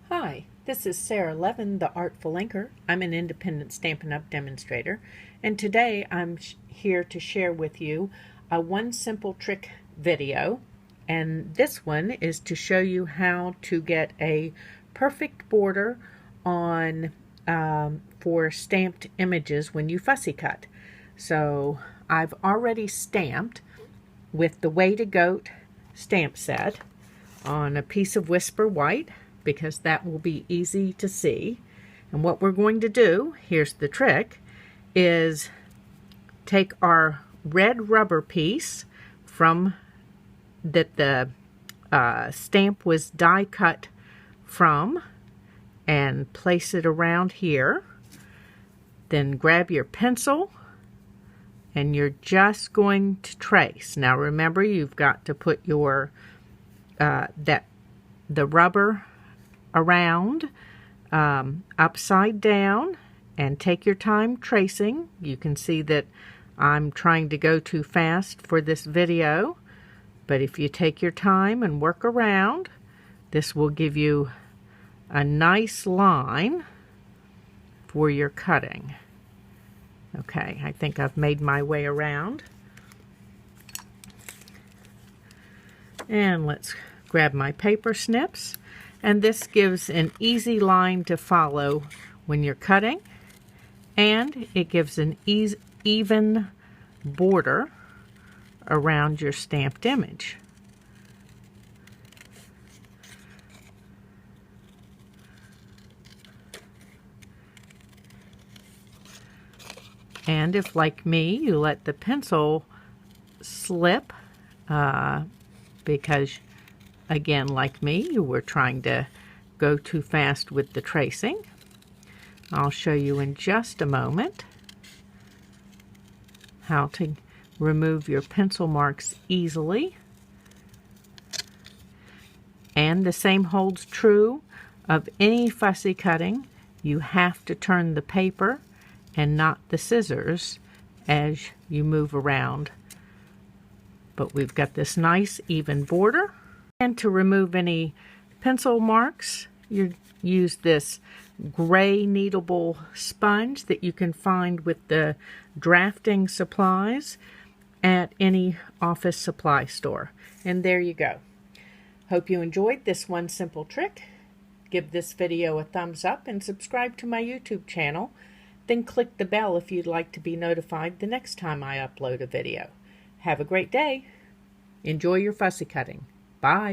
Hi, this is Sara Levin, the Artful Inker. I'm an independent Stampin' Up! Demonstrator, and today I'm here to share with you a one simple trick video, and this one is to show you how to get a perfect border on for stamped images when you fussy cut. So I've already stamped with the Way to Goat stamp set on a piece of Whisper White, because that will be easy to see. And what we're going to do, here's the trick, is take our red rubber piece from that the stamp was die cut from and place it around here. Then grab your pencil and you're just going to trace. Now remember, you've got to put your the rubber around upside down and take your time tracing. You can see that I'm trying to go too fast for this video, but if you take your time and work around, this will give you a nice line for your cutting. Okay, I think I've made my way around. And let's grab my paper snips. And this gives an easy line to follow when you're cutting, and it gives an even border around your stamped image. And if, like me, you let the pencil slip because, again, like me, you were trying to go too fast with the tracing. I'll show you in just a moment how to remove your pencil marks easily. And the same holds true of any fussy cutting. You have to turn the paper and not the scissors as you move around. But we've got this nice even border. And to remove any pencil marks, you use this gray kneadable sponge that you can find with the drafting supplies at any office supply store. And there you go. Hope you enjoyed this one simple trick. Give this video a thumbs up and subscribe to my YouTube channel. Then click the bell if you'd like to be notified the next time I upload a video. Have a great day. Enjoy your fussy cutting. Bye.